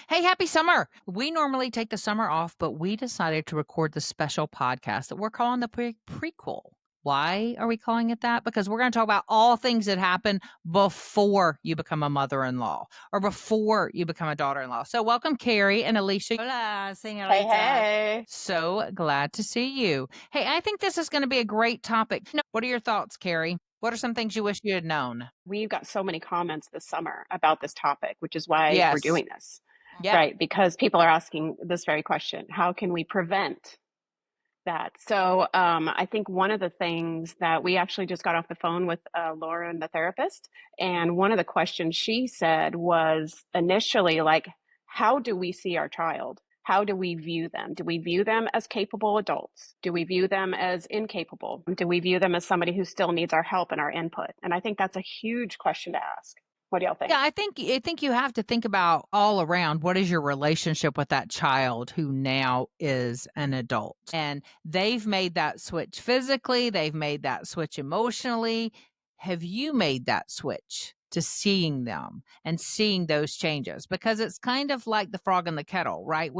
Hey, happy summer. We normally take the summer off, but we decided to record the special podcast that we're calling the prequel. Why are we calling it that? Because we're going to talk about all things that happen before you become a mother in law or before you become a daughter in law. So, welcome, Carrie and Alicia. Hola, Hey, señorita. hey. So glad to see you. Hey, I think this is going to be a great topic. What are your thoughts, Carrie? What are some things you wish you had known? We've got so many comments this summer about this topic, which is why we're Yes. doing this, Yeah. right? Because people are asking this very question. How can we prevent that? So I think one of the things that we actually just got off the phone with Lauren, the therapist, and one of the questions she said was initially like, how do we see our child? How do we view them? Do we view them as capable adults? Do we view them as incapable? Do we view them as somebody who still needs our help and our input? And I think that's a huge question to ask. What do y'all Yeah, think? I think you have to think about all around what is your relationship with that child who now is an adult. And they've made that switch physically, they've made that switch emotionally. Have you made that switch to seeing them and seeing those changes? Because it's kind of like the frog in the kettle, right?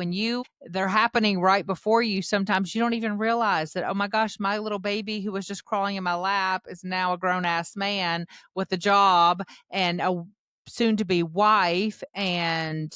They're happening right before you, sometimes you don't even realize that, oh my gosh, my little baby who was just crawling in my lap is now a grown ass man with a job and a soon to be wife, and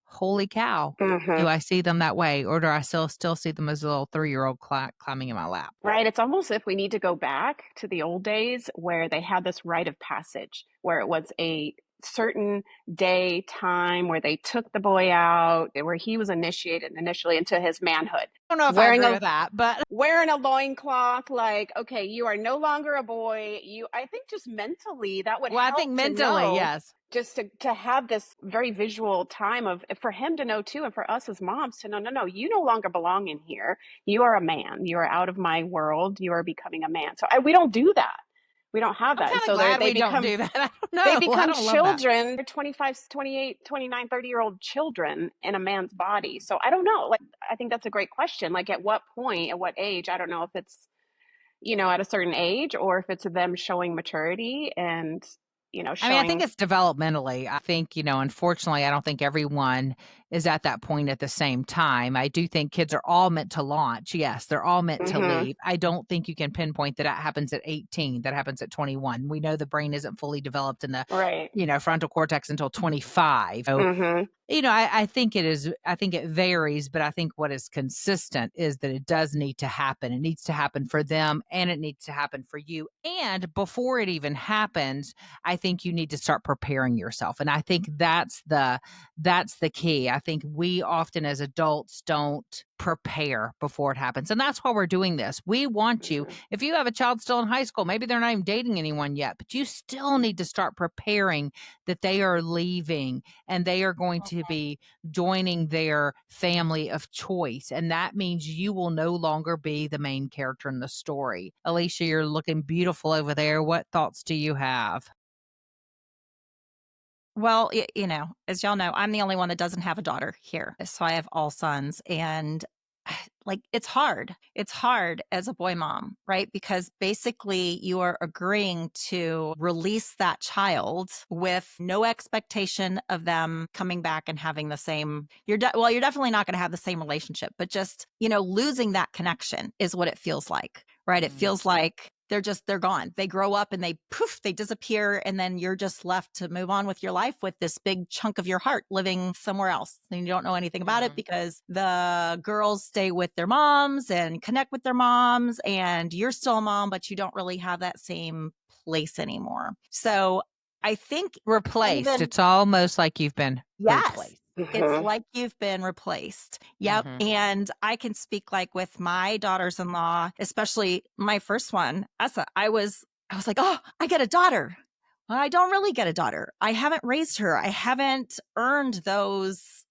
holy cow, Mm-hmm. do I see them that way, or do I still see them as a little 3-year-old climbing in my lap? Right. It's almost if we need to go back to the old days where they had this rite of passage, where it was a certain day, time where they took the boy out, where he was initiated initially into his manhood. I don't know if I Wearing agree a with that, but wearing a loincloth, like, okay, you are no longer a boy. I think just mentally that would well, I think help to mentally, know, yes. just to have this very visual time of, for him to know too, and for us as moms to know, no, no, you no longer belong in here. You are a man. You are out of my world. You are becoming a man. So we don't do that. We don't have I'm that. And kinda so glad they we don't become do that. I don't they know. I become don't love that. children. They're 25, 28, 29, 30-year-old children in a man's body. So I don't know. Like, I think that's a great question. Like, at what point, at what age? I don't know if it's, at a certain age, or if it's them showing maturity and, I mean, I think showing. it's developmentally. I think, unfortunately, I don't think everyone is at that point at the same time. I do think kids are all meant to launch. Yes, they're all meant to Hmm. leave. I don't think you can pinpoint that happens at 18, that happens at 21. We know the brain isn't fully developed in the, Right. frontal cortex until 25. So Hmm. I think it is, I think it varies, but I think what is consistent is that it does need to happen. It needs to happen for them and it needs to happen for you. And before it even happens, I think you need to start preparing yourself. And I think that's the key. I think we often as adults don't prepare before it happens. And that's why we're doing this. We want you, Hmm. if you have a child still in high school, maybe they're not even dating anyone yet, but you still need to start preparing that they are leaving and they are going to be joining their family of choice. And that means you will no longer be the main character in the story. Alicia, you're looking beautiful over there. What thoughts do you have? Well, as y'all know, I'm the only one that doesn't have a daughter here. So I have all sons. And like, it's hard. It's hard as a boy mom, right? Because basically you are agreeing to release that child with no expectation of them coming back and having the same, you're definitely not going to have the same relationship, but just, losing that connection is what it feels like, right? It Mm. feels like they're gone. They grow up and they disappear. And then you're just left to move on with your life with this big chunk of your heart living somewhere else. And you don't know anything about it Mhm. because the girls stay with their moms and connect with their moms. And you're still a mom, but you don't really have that same place anymore. So I think Replaced. even, It's almost like you've been yes, replaced. it's Hmm. like you've been replaced. Yep. Hmm. And I can speak like with my daughters-in-law, especially my first one, Essa, I was like, oh, I get a daughter. Well, I don't really get a daughter. I haven't raised her. I haven't earned those,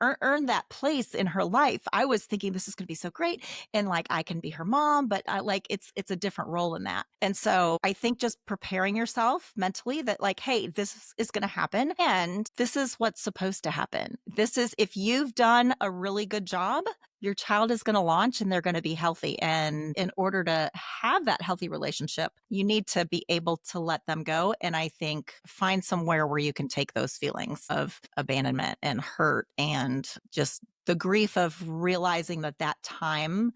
earned that place in her life. I was thinking this is going to be so great. And like, I can be her mom, but it's a different role in that. And so I think just preparing yourself mentally that like, hey, this is going to happen. And this is what's supposed to happen. This is, if you've done a really good job, your child is going to launch and they're going to be healthy. And in order to have that healthy relationship, you need to be able to let them go. And I think find somewhere where you can take those feelings of abandonment and hurt and just the grief of realizing that that time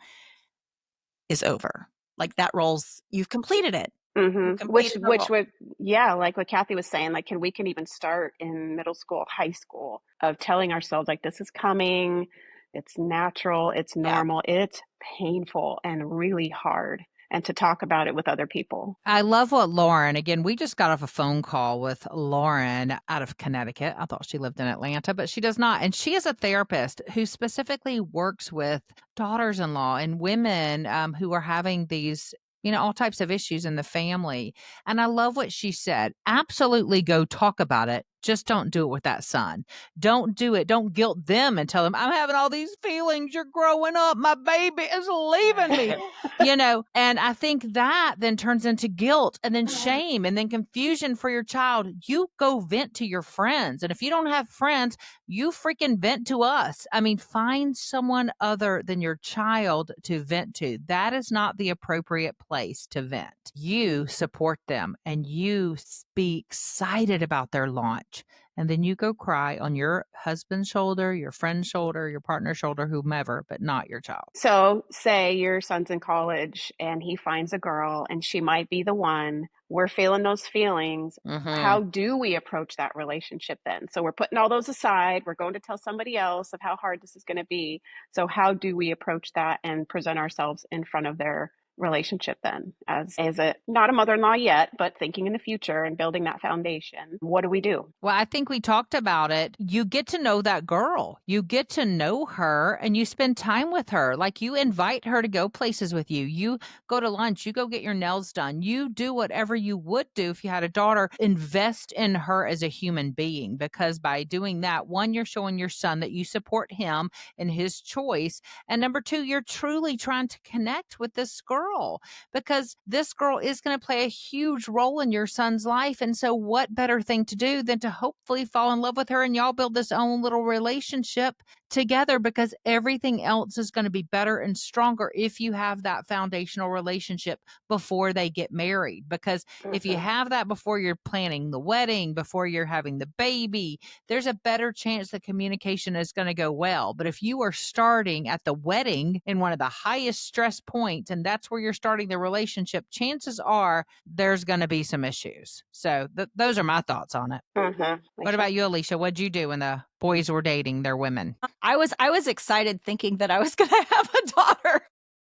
is over. Like that role's, you've completed it. You've Which completed the which role. would, yeah, like what Kathy was saying, like we can even start in middle school, high school, of telling ourselves like this is coming, it's natural, it's Yeah. normal, it's painful and really hard, and to talk about it with other people. I love what Lauren, again, we just got off a phone call with Lauren out of Connecticut. I thought she lived in Atlanta, but she does not. And she is a therapist who specifically works with daughters in law and women who are having these, all types of issues in the family. And I love what she said. Absolutely go talk about it. Just don't do it with that son. Don't do it. Don't guilt them and tell them, I'm having all these feelings. You're growing up. My baby is leaving me. And I think that then turns into guilt and then shame and then confusion for your child. You go vent to your friends. And if you don't have friends, you freaking vent to us. I mean, find someone other than your child to vent to. That is not the appropriate place to vent. You support them and you be excited about their launch. And then you go cry on your husband's shoulder, your friend's shoulder, your partner's shoulder, whomever, but not your child. So, say your son's in college and he finds a girl and she might be the one. We're feeling those feelings. Mm-hmm. How do we approach that relationship then? So, we're putting all those aside. We're going to tell somebody else of how hard this is going to be. So, how do we approach that and present ourselves in front of their relationship then as a not a mother-in-law yet, but thinking in the future and building that foundation? What do we do? Well, I think we talked about it. You get to know that girl. You get to know her and you spend time with her. Like you invite her to go places with you. You go to lunch, you go get your nails done. You do whatever you would do if you had a daughter. Invest in her as a human being because by doing that, one, you're showing your son that you support him in his choice. And number two, you're truly trying to connect with this girl because this girl is going to play a huge role in your son's life. And so, what better thing to do than to hopefully fall in love with her and y'all build this own little relationship together because everything else is going to be better and stronger if you have that foundational relationship before they get married. Because if you Mhm. have that before you're planning the wedding, before you're having the baby, there's a better chance that communication is going to go well. But if you are starting at the wedding in one of the highest stress points and that's where you're starting the relationship, chances are there's going to be some issues. So those are my thoughts on it. What Alicia? about you, Alicia? What'd you do when the boys were dating their women? I was excited thinking that I was going to have a daughter.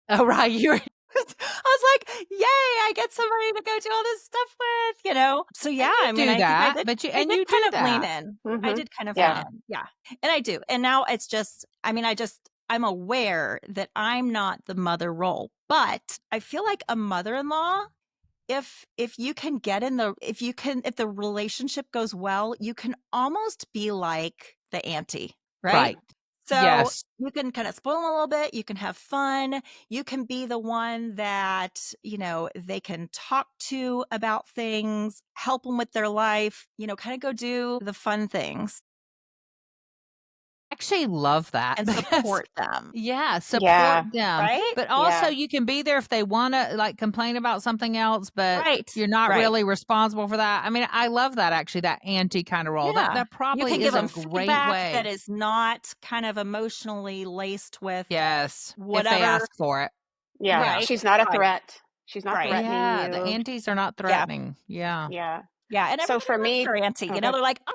Oh, right. You're I was like, "Yay, I get somebody to go do all this stuff with." So and yeah, you I mean, do I think that, I did you kind do of lean that. in. I Hmm. did kind of lean Yeah. in. Yeah. And I do. And now it's just, I mean, I'm aware that I'm not the mother role, but I feel like a mother-in-law, if you can get in the if the relationship goes well, you can almost be like the auntie, right? Right. So Yes. you can kind of spoil them a little bit. You can have fun. You can be the one that, they can talk to about things, help them with their life, kind of go do the fun things Actually love that and because support them, yeah, Yeah. support them, right? but also Yeah. you can be there if they wanna, like, complain about something else, but Right. you're not Right. really responsible for that. I mean, I love that actually, that auntie kinda role. That Yeah. that You probably can give is a them great feedback that way. is not kind of emotionally laced with Yes, if they whatever. ask for it. Yeah. Yeah. Right. She's not a Right. threat. She's not Right. threatening Yeah, the you. aunties are not Yeah. threatening. Yeah. Yeah. Yeah. And So everybody for loves me, their auntie. okay. They're like, "Oh,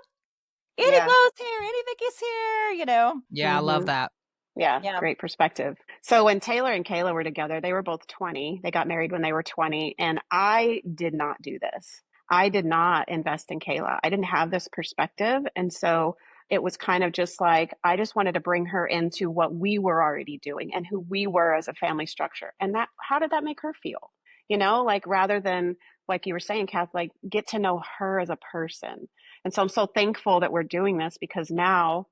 Auntie Yeah. Glo's here. Auntie Vicky's here. Yeah, I love Hmm. that. Yeah. Yeah. Great perspective. So when Taylor and Kayla were together, they were both 20. They got married when they were 20. And I did not do this. I did not invest in Kayla. I didn't have this perspective. And so it was kind of just like, I just wanted to bring her into what we were already doing and who we were as a family structure. And that, how did that make her feel? Like rather than, like you were saying, Kath, like get to know her as a person. And so I'm so thankful that we're doing this because now,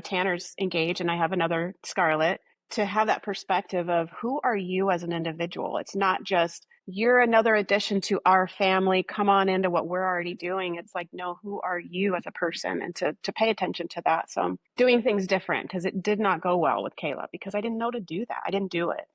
Tanner's engaged and I have another Scarlett. to have that perspective of who are you as an individual. It's not just you're another addition to our family. Come on into what we're already doing. It's like, no, who are you as a person? And to pay attention to that. So I'm doing things different because it did not go well with Kayla because I didn't know to do that. I didn't do it.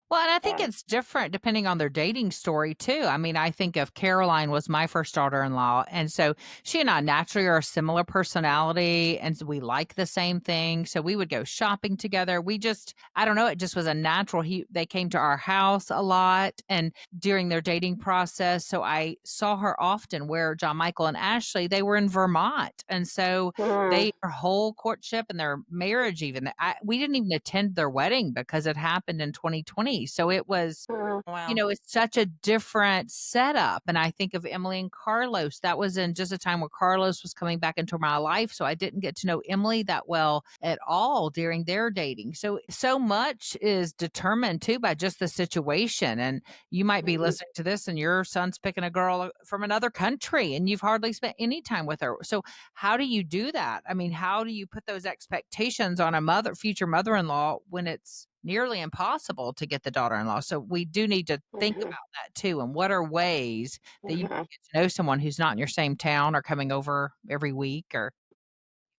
Well, and I think And it's different depending on their dating story too. I mean, I think of Caroline was my first daughter-in-law, and so she and I naturally are a similar personality, and so we like the same thing. So we would go shopping together. We just, I don't know, it just was a natural. They came to our house a lot, and during their dating process, so I saw her often. Where John Michael and Ashley, they were in Vermont, and so mm, their whole courtship and their marriage even, we didn't even attend their wedding because it happened in 2020. So it was, mm, Wow. it's such a different setup. And I think of Emily and Carlos. That was in just a time where Carlos was coming back into my life. So I didn't get to know Emily that well at all during their dating. So much is determined too by just the situation. And you might be mhm, listening to this and your son's picking a girl from another country and you've hardly spent any time with her. So how do you do that? I mean, how do you put those expectations on a future mother-in-law when it's nearly impossible to get the daughter-in-law? So we do need to think mhm, about that too. And what are ways that you mhm. get to know someone who's not in your same town or coming over every week or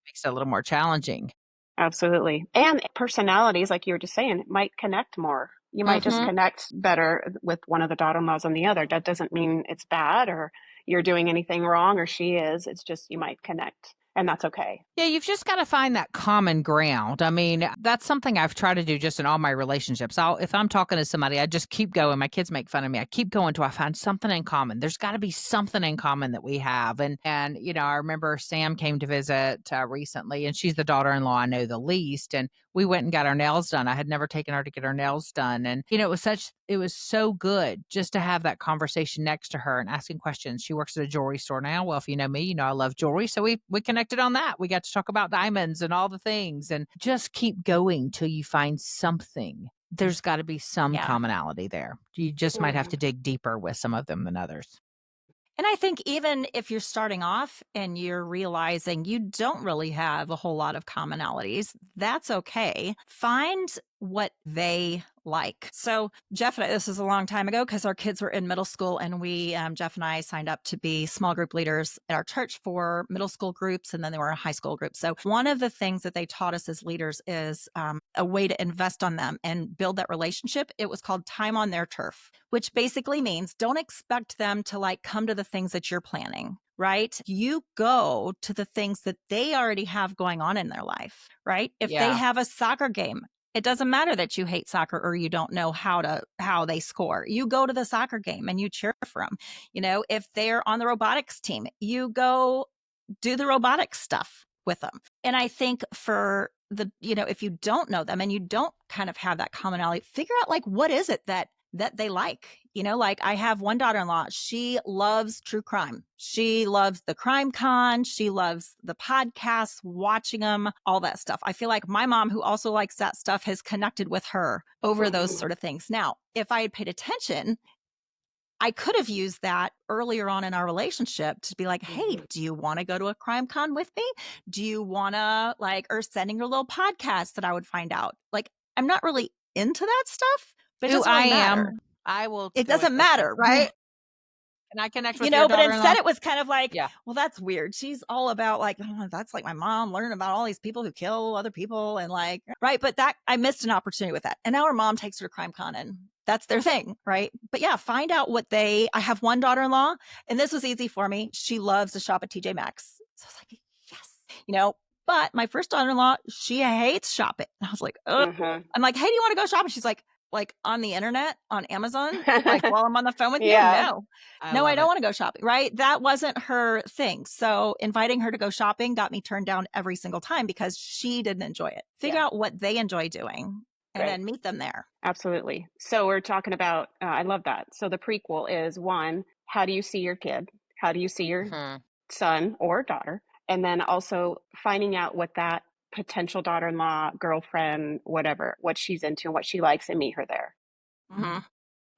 makes it a little more challenging? Absolutely. And personalities, like you were just saying, might connect more. You might just Mhm. connect better with one of the daughter-in-laws than the other. That doesn't mean it's bad or you're doing anything wrong or she is. It's just you might connect, and that's okay. Yeah, you've just got to find that common ground. I mean, that's something I've tried to do just in all my relationships. If I'm talking to somebody, I just keep going. My kids make fun of me. I keep going till I find something in common. There's got to be something in common that we have. And I remember Sam came to visit recently, and she's the daughter-in-law I know the least. And we went and got our nails done. I had never taken her to get her nails done, and it was so good just to have that conversation next to her and asking questions. She works at a jewelry store now. Well, if you know me, I love jewelry, so we connected on that. We got to talk about diamonds and all the things, and just keep going till you find something. There's got to be some Yeah. commonality there. You just might have Mhm, to dig deeper with some of them than others. And I think even if you're starting off and you're realizing you don't really have a whole lot of commonalities, that's okay. Find what they like. So, Jeff and I, this was a long time ago because our kids were in middle school, and Jeff and I signed up to be small group leaders at our church for middle school groups, and then they were a high school group. So, one of the things that they taught us as leaders is a way to invest on them and build that relationship. It was called time on their turf, which basically means don't expect them to like come to the things that you're planning, right? You go to the things that they already have going on in their life, right? If they Yeah. have a soccer game, it doesn't matter that you hate soccer or you don't know how they score. You go to the soccer game and you cheer for them. If they're on the robotics team, you go do the robotics stuff with them. And I think for if you don't know them and you don't kind of have that commonality, figure out like what is it that they like. Like I have one daughter-in-law, she loves true crime. She loves the crime con. She loves the podcasts, watching them, all that stuff. I feel like my mom, who also likes that stuff, has connected with her over those mhm, sort of things. Now, if I had paid attention, I could have used that earlier on in our relationship to be like, hey, mhm, do you want to go to a crime con with me? Do you want to or sending her little podcast that I would find out? Like, I'm not really into that stuff, but it Ooh, doesn't I really matter. am. I will It go with doesn't you too. matter, right? Can I connect with your But instead daughter-in-law? it was kind of like, Yeah. well, that's weird. She's all about like, oh, that's like my mom learning about all these people who kill other people and like, right. But that I missed an opportunity with that. And now her mom takes her to crime con and that's their thing. Right. But yeah, find out I have one daughter in law and this was easy for me. She loves to shop at TJ Maxx. So I was like, yes, but my first daughter in law, she hates shopping. And I was like, oh, mhm. I'm like, hey, do you want to go shopping? She's like on the internet, on Amazon, like while I'm on the phone with you? Yeah. No. I No, I love don't it. want to go shopping, right? That wasn't her thing. So inviting her to go shopping got me turned down every single time because she didn't enjoy it. Figure Yeah. out what they enjoy doing and Great. then meet them there. Absolutely. So we're talking about, I love that. So the prequel is one, how do you see your kid? How do you see your Mhm. son or daughter? And then also finding out what that potential daughter in law, girlfriend, whatever, what she's into and what she likes and meet her there. Mhm.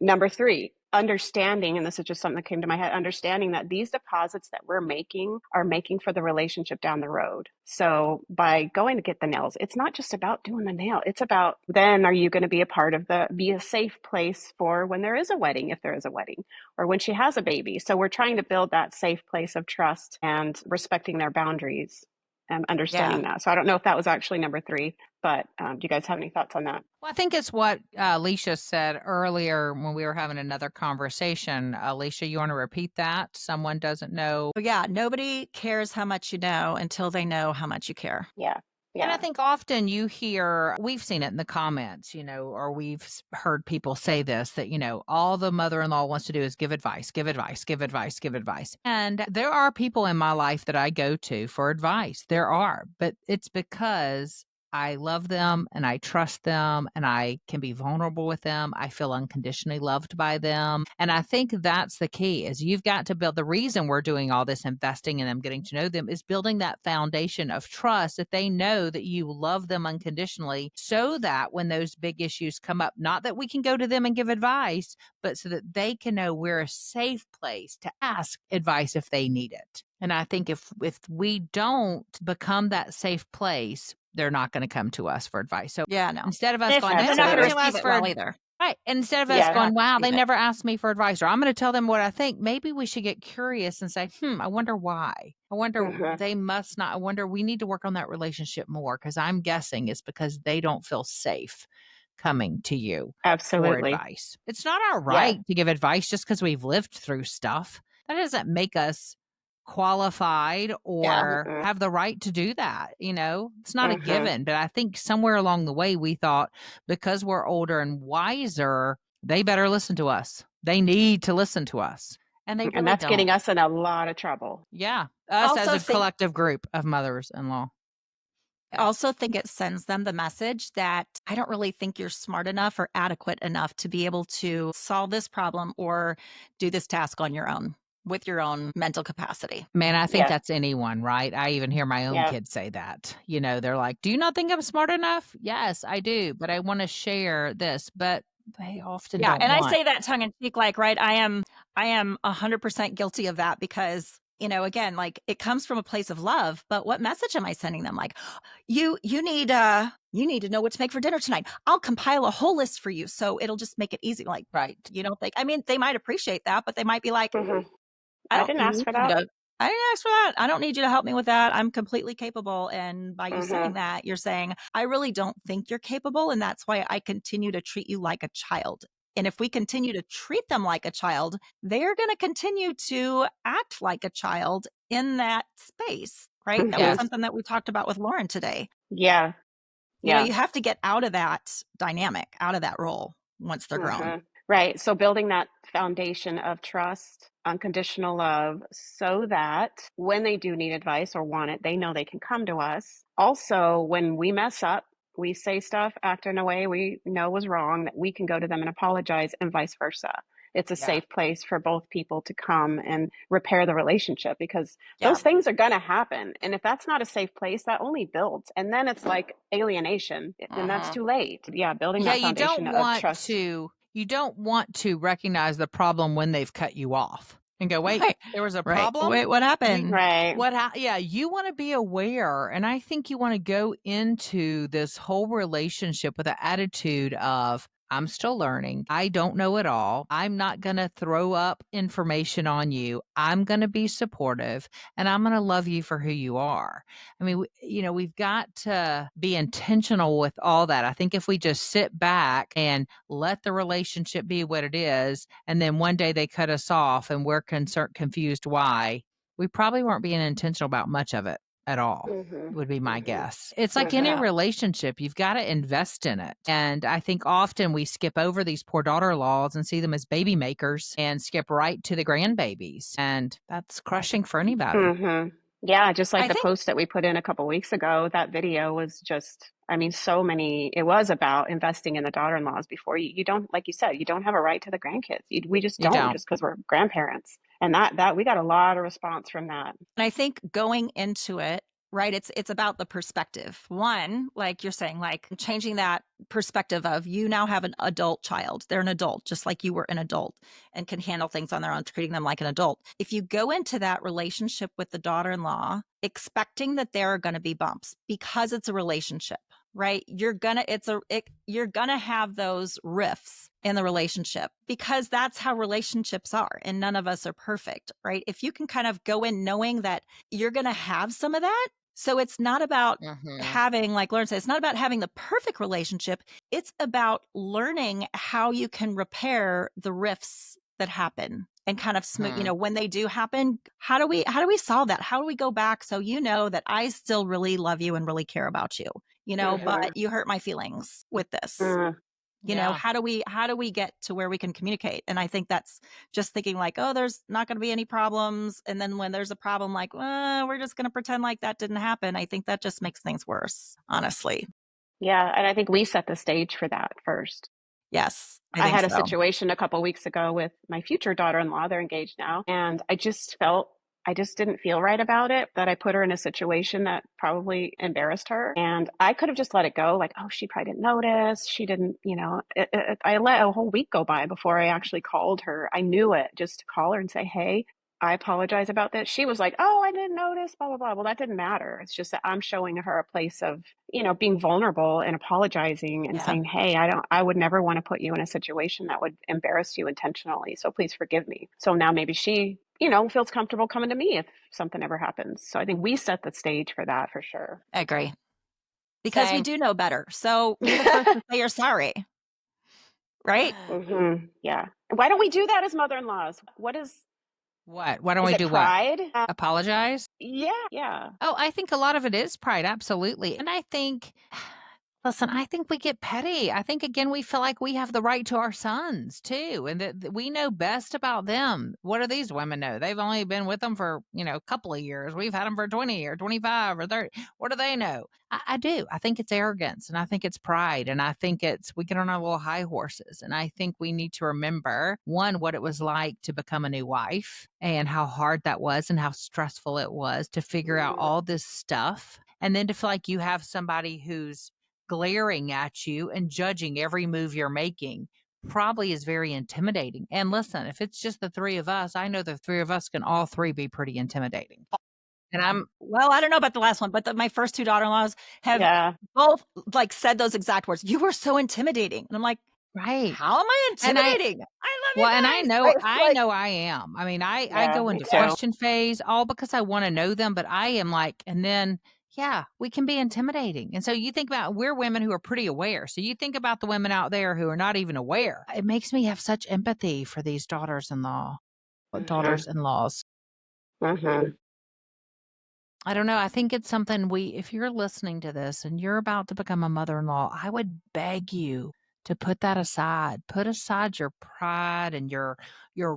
Number three, understanding, and this is just something that came to my head, understanding that these deposits that we're making are making for the relationship down the road. So by going to get the nails, it's not just about doing the nail. It's about, then are you going to be a part of be a safe place for when there is a wedding, if there is a wedding, or when she has a baby. So we're trying to build that safe place of trust and respecting their boundaries and Yeah. understanding that. So I don't know if that was actually number three, but do you guys have any thoughts on that? Well, I think it's what Alicia said earlier when we were having another conversation. Alicia, you want to repeat that? Someone doesn't know. So yeah, nobody cares how much you know until they know how much you care. Yeah. And I Yeah. think often you hear, we've seen it in the comments, or we've heard people say this, that, all the mother in law wants to do is give advice, give advice, give advice, give advice. And there are people in my life that I go to for advice. There are, but it's because I love them and I trust them and I can be vulnerable with them. I feel unconditionally loved by them. And I think that's the key is you've got to build the reason we're doing all this investing in them, getting to know them is building that foundation of trust that they know that you love them unconditionally so that when those big issues come up, not that we can go to them and give advice, but so that they can know we're a safe place to ask advice if they need it. And I think if we don't become that safe place, they're not going to come to us for advice. So Yeah, no. instead of us And, going, and they they're not never going to come to Absolutely. receive us it for well either. right. Instead of us Yeah. They're going, not going wow, to they receive it. never asked me for advice, or I'm going to tell them what I think. Maybe we should get curious and say, I wonder why. I wonder Hmm. they must not. I wonder we need to work on that relationship more because I'm guessing it's because they don't feel safe coming to you for Absolutely. advice. It's not our Yeah. right to give advice just because we've lived through stuff. That doesn't make us qualified Yeah. or Mm-mm. have the right to do that. It's not a Hmm. given, but I think somewhere along the way we thought because we're older and wiser, they better listen to us. They need to listen to us. And they And really that's don't. getting us in a lot of trouble. Yeah. Us as Also a think collective group of mothers in law. Yeah. also think it sends them the message that I don't really think you're smart enough or adequate enough to be able to solve this problem or do this task on your own with your own mental capacity. Man, I think Yeah. that's anyone, right? I even hear my own Yeah. kids say that. They're like, "Do you not think I'm smart enough?" Yes, I do, but I want to share this, but they often Yeah, don't and I want. say that tongue in cheek, like, right, I am 100% guilty of that because, again, like it comes from a place of love, but what message am I sending them? Like, you need to know what to make for dinner tonight. I'll compile a whole list for you, so it'll just make it easy. Like, Right. you don't think, I mean, they might appreciate that, but they might be like, Hmm. I I don't didn't ask need for you that. to I didn't ask for that. I don't need you to help me with that. I'm completely capable. And by you Hmm. saying that, you're saying, I really don't think you're capable. And that's why I continue to treat you like a child. And if we continue to treat them like a child, they're going to continue to act like a child in that space, right? That was Hmm. Yes. something that we talked about with Lauren today. Yeah. Yeah. You have to get out of that dynamic, out of that role once they're grown. Hmm. Right. So building that foundation of trust, unconditional love, so that when they do need advice or want it, they know they can come to us. Also, when we mess up, we say stuff, act in a way we know was wrong, that we can go to them and apologize, and vice versa. It's a Yeah. safe place for both people to come and repair the relationship because Yeah. those things are going to happen. And if that's not a safe place, that only builds. And then it's like alienation, and that's Uh-huh. too late. Yeah, building Yeah, that foundation of trust. you don't want to recognize the problem when they've cut you off and go, "Wait, Right. there was a Right. problem?" Wait, what happened? Right. Yeah, you want to be aware, and I think you want to go into this whole relationship with the attitude of I'm still learning. I don't know it all. I'm not going to throw up information on you. I'm going to be supportive and I'm going to love you for who you are. I mean, we've got to be intentional with all that. I think if we just sit back and let the relationship be what it is, and then one day they cut us off and we're concerned, confused why, we probably weren't being intentional about much of it at all, Mhm. would be my Mhm. guess. It's like any Mhm. Yeah. relationship, you've got to invest in it. And I think often we skip over these poor daughter-in-laws and see them as baby makers and skip right to the grandbabies. And that's crushing for anybody. Mhm. Yeah, just like I the think post that we put in a couple weeks ago, that video was just, I mean, so many, it was about investing in the daughter-in-laws before you don't, like you said, you don't have a right to the grandkids. We just You don't don't. just because we're grandparents. And that we got a lot of response from that. and I think going into it right? It's about the perspective. One, like you're saying, like changing that perspective of you now have an adult child. They're an adult, just like you were an adult and can handle things on their own, treating them like an adult. If you go into that relationship with the daughter-in-law expecting that there are going to be bumps because it's a relationship, right? You're gonna have those rifts in the relationship because that's how relationships are, and none of us are perfect, right? If you can kind of go in knowing that you're gonna have some of that, so it's not about having, like Lauren said, it's not about having the perfect relationship. It's about learning how you can repair the rifts that happen and kind of smooth, when they do happen, how do we solve that? How do we go back so you know that I still really love you and really care about you? But you hurt my feelings with this. Mm. How do we get to where we can communicate? And I think that's just thinking like, oh, there's not going to be any problems. And then when there's a problem, like, we're just going to pretend like that didn't happen. I think that just makes things worse, honestly. Yeah, and I think we set the stage for that first. Yes, I I think had a so. situation a couple weeks ago with my future daughter-in-law. They're engaged now, and I just didn't feel right about it, that I put her in a situation that probably embarrassed her. And I could have just let it go, like, oh, she probably didn't notice. She didn't, I let a whole week go by before I actually called her. I knew it, just to call her and say, hey, I apologize about this. She was like, oh, I didn't notice, blah, blah, blah. Well, that didn't matter. It's just that I'm showing her a place of, being vulnerable and apologizing and saying, hey, I would never want to put you in a situation that would embarrass you intentionally. So please forgive me. So now maybe she, feels comfortable coming to me if something ever happens. So I think we set the stage for that for sure. I agree. Because we Same. do know better. So be the first to say you're sorry. Right? Yeah. Why don't we do that as mother-in-laws? What? Why don't Is we it do what? pride? Apologize? Yeah. Yeah. Oh, I think a lot of it is pride, absolutely. And I think, listen, I think we get petty. I think, again, we feel like we have the right to our sons too, and that we know best about them. What do these women know? They've only been with them for, a couple of years. We've had them for 20 or 25 or 30. What do they know? I do. I think it's arrogance and I think it's pride. And I think we get on our little high horses. And I think we need to remember, one, what it was like to become a new wife and how hard that was and how stressful it was to figure out all this stuff. And then to feel like you have somebody who's glaring at you and judging every move you're making probably is very intimidating. And listen, if it's just the three of us, I know the three of us can all three be pretty intimidating. And Well, I don't know about the last one, but my first two daughter-in-laws have Yeah. both like said those exact words. You were so intimidating. And I'm like, right. how am I And intimidating? I love you well, and I guys. know, Right? I Like, know I am. I mean, I Yeah. go Me into too. question phase all because I want to know them, but I am like, and then, yeah, we can be intimidating. And so you think about, we're women who are pretty aware. So you think about the women out there who are not even aware. It makes me have such empathy for these Mm-hmm. daughters-in-laws. Mm-hmm. I don't know. I think it's something if you're listening to this and you're about to become a mother-in-law, I would beg you to put that aside. Put aside your pride and your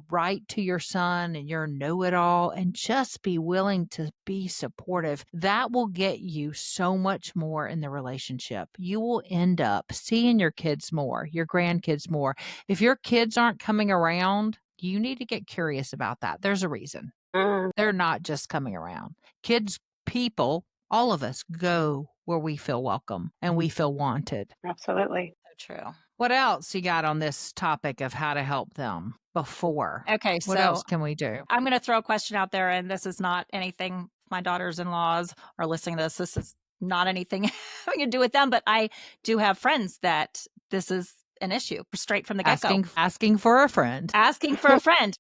right to your son and your know-it-all, and just be willing to be supportive. That will get you so much more in the relationship. You will end up seeing your kids more, your grandkids more. If your kids aren't coming around, you need to get curious about that. There's a reason. Mm. They're not just coming around. Kids, people, all of us go where we feel welcome and we feel wanted. Absolutely. so true. What else you got on this topic of how to help them before? Okay, What so else can we do? I'm going to throw a question out there, and this is not anything my daughters-in-laws are listening to this. This is not anything having to do with them, but I do have friends that this is an issue straight from the get-go. Asking for a friend. Asking for a friend.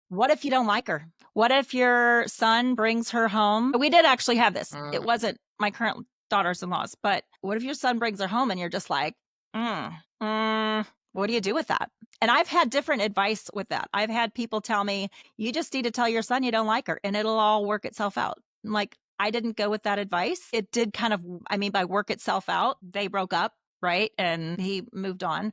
What if you don't like her? What if your son brings her home? We did actually have this. It wasn't my current daughters-in-laws, but what if your son brings her home and you're just like, what do you do with that? And I've had different advice with that. I've had people tell me, you just need to tell your son you don't like her and it'll all work itself out. I'm like, I didn't go with that advice. It did kind of, by work itself out, they broke up, right? And he moved on.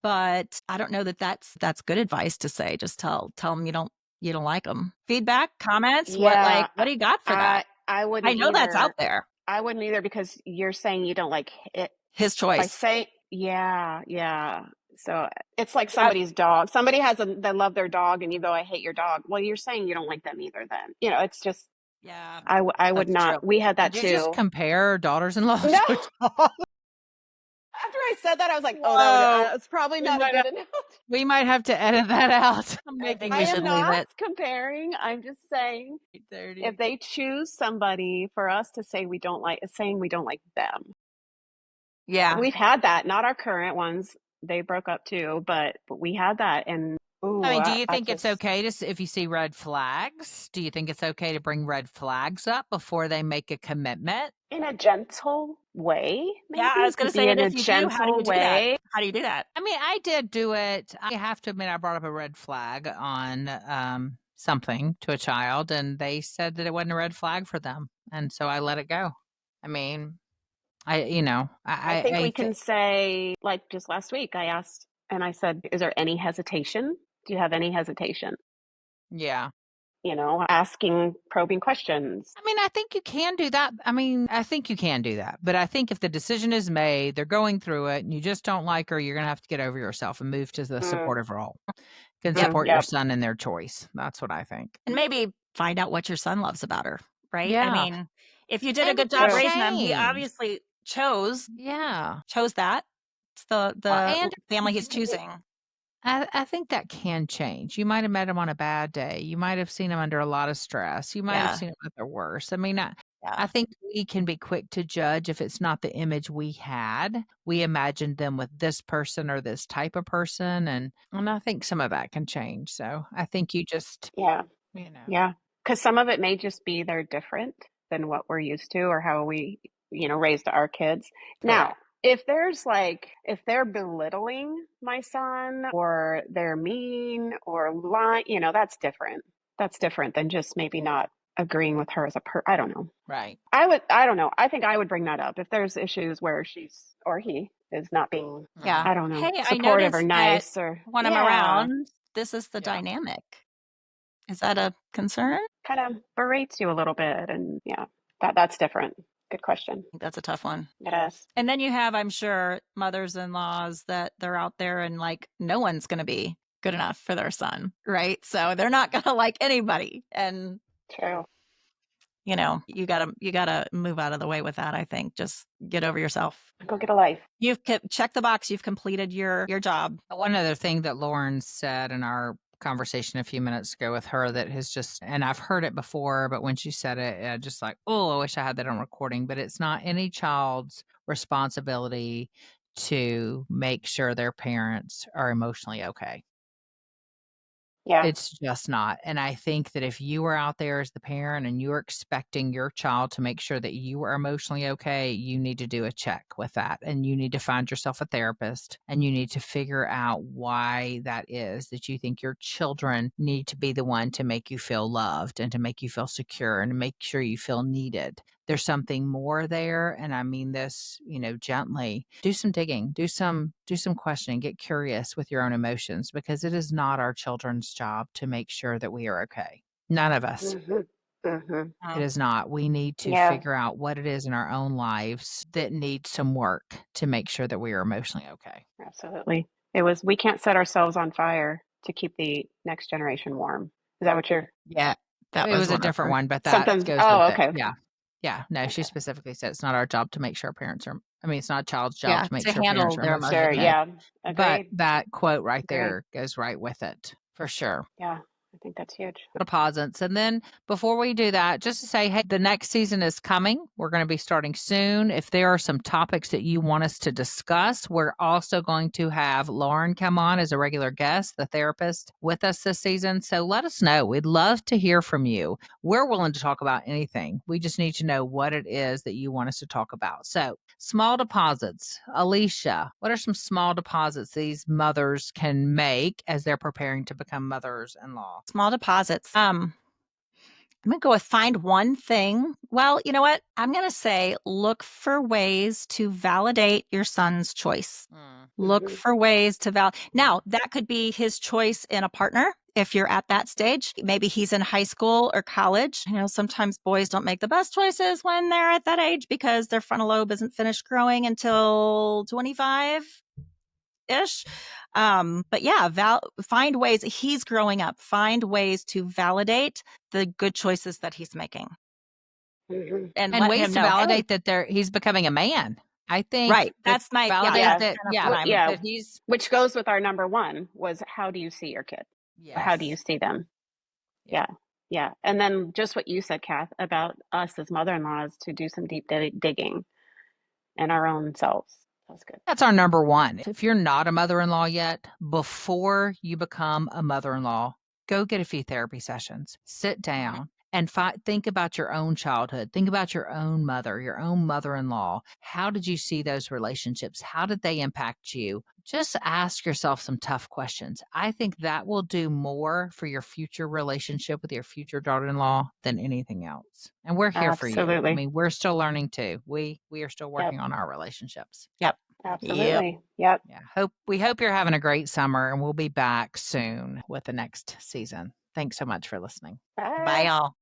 But I don't know that that's good advice to say. Just tell him you don't like them. Feedback, comments, Yeah. what do you got for that? I I wouldn't know that's out either. there. I wouldn't either because you're saying you don't like it His by choice. saying, yeah, yeah. So it's like That- somebody's dog. Somebody they love their dog and you go, I hate your dog. Well, you're saying you don't like them either then. It's just, Yeah, I would that's true. not. We had that Did you just too. compare daughters-in-law No. to a dog? After I said that, I was like, oh, Whoa. that's probably We not a might good have analogy. we might have to edit that out. I'm I think making I we this am should leave not it. comparing. I'm just saying if 8:30. they choose somebody for us to say we don't like, is saying we don't like them. Yeah. We've had that, not our current ones. They broke up too, but we had that. And I ooh, mean, do you I think it's just, okay to if you see red flags, do you think it's okay to bring red flags up before they make a commitment? in a gentle way, Yeah, I maybe was going to be say, and in a if you do, how do gentle you do that? way. How do you do that? I mean, I did do it. I have to admit, I brought up a red flag on something to a child, and they said that it wasn't a red flag for them, and so I let it go. I mean, I think we I can say, like just last week, I asked and I said, is there any hesitation? Do you have any hesitation? yeah. Asking probing questions. I mean, I think you can do that. I mean, I think you can do that. But I think if the decision is made, they're going through it, and you just don't like her, you're going to have to get over yourself and move to the Mm, supportive role. Can Yep. support your yep. son in their choice. That's what I think. And maybe find out what your son loves about her, right? I Yeah. mean, if you did a And good it can job True. raising them, he change. obviously chose Yeah. that. It's the And family he's it choosing. I think that can change. You might have met him on a bad day. You might have seen him under a lot of stress. You might have Yeah. seen him at their worst. I mean, I Yeah. think we can be quick to judge if it's not the image we had. We imagined them with this person or this type of person, and I think some of that can change. So I think you just, Yeah. you know, Yeah. Because some of it may just be they're different than what we're used to or how we, raised our kids. Now, correct. if they're belittling my son or they're mean or lying, that's different. That's different than just maybe not agreeing with her as I don't know. Right. I don't know. I think I would bring that up if there's issues where she's or he is not being, Yeah. I don't know, Mhm. Hey, I supportive or noticed that nice or, when I'm yeah, around, this is the Yeah. dynamic. Is that a concern? I kind of berates you a little bit. And yeah, that's different. Good question. think that's a tough one. It is. And then you have, I'm sure, mothers-in-laws that they're out there and like no one's going to be good enough for their son, right? So they're not going to like anybody. And True. you got to move out of the way with that, I think. Just get over yourself. Go get a life. You've checked the box, you've completed your job. One other thing that Lauren said in our conversation a few minutes ago with her that has just, and I've heard it before, but when she said it, I just like, oh, I wish I had that on recording. But it's not any child's responsibility to make sure their parents are emotionally okay. Yeah. It's just not. And I think that if you are out there as the parent and you're expecting your child to make sure that you are emotionally okay, you need to do a check with that. And you need to find yourself a therapist and you need to figure out why that is that you think your children need to be the one to make you feel loved and to make you feel secure and to make sure you feel needed. There's something more there, and I mean this, gently. Do some digging, do some questioning, get curious with your own emotions because it is not our children's job to make sure that we are okay. None of us. Mm-hmm. Mm-hmm. It Oh, is not. We need to Yeah. figure out what it is in our own lives that needs some work to make sure that we are emotionally okay. Absolutely. We can't set ourselves on fire to keep the next generation warm. Is that what you're yeah, that It was was a one of different her. one, but that something? goes Oh, with it. okay. Okay. Yeah. Yeah. No, she Okay. specifically said it's not our job to make sure parents are I mean, it's not a child's job Yeah, to make to sure parents handle are their emotionally Sure. emotions. okay. Yeah. But Agreed. that quote right Agreed. there goes right with it for sure. Yeah. I think that's huge. Deposits. And then before we do that, just to say, hey, the next season is coming. We're going to be starting soon. If there are some topics that you want us to discuss, we're also going to have Lauren come on as a regular guest, the therapist, with us this season. So let us know. We'd love to hear from you. We're willing to talk about anything. We just need to know what it is that you want us to talk about. So, small deposits. Alicia, what are some small deposits these mothers can make as they're preparing to become mothers in law? Small deposits. I'm going to go with find one thing. Well, you know what? I'm going to say look for ways to validate your son's choice. Look Mm-hmm. for ways to Now, that could be his choice in a partner. If you're at that stage, maybe he's in high school or college. Sometimes boys don't make the best choices when they're at that age because their frontal lobe isn't finished growing until 25 ish. But yeah, find ways he's growing up, find ways to validate the good choices that he's making. Mhm. and And let ways him to know, hey, validate that he's becoming a man. I think right. that That's my, yeah, validate Yeah. that's that, kind of what yeah, I'm, Yeah. that he's Which goes with our number one was, how do you see your kid? Or how do you yes. see them? Yeah. Yeah. Yeah. And then just what you said, Kath, about us as mother-in-laws to do some deep digging in our own selves. That's good. That's our number one. If you're not a mother-in-law yet, before you become a mother-in-law, go get a few therapy sessions. Sit down and think about your own childhood. Think about your own mother, your own mother-in-law. How did you see those relationships? How did they impact you? Just ask yourself some tough questions. I think that will do more for your future relationship with your future daughter-in-law than anything else. And we're here for you. I Absolutely. mean, we're still learning too. We are still Yep. working on our relationships. yep. Yep. Absolutely. Yep. Yeah. We hope you're having a great summer, and we'll be back soon with the next season. Thanks so much for listening. Bye, Bye. y'all.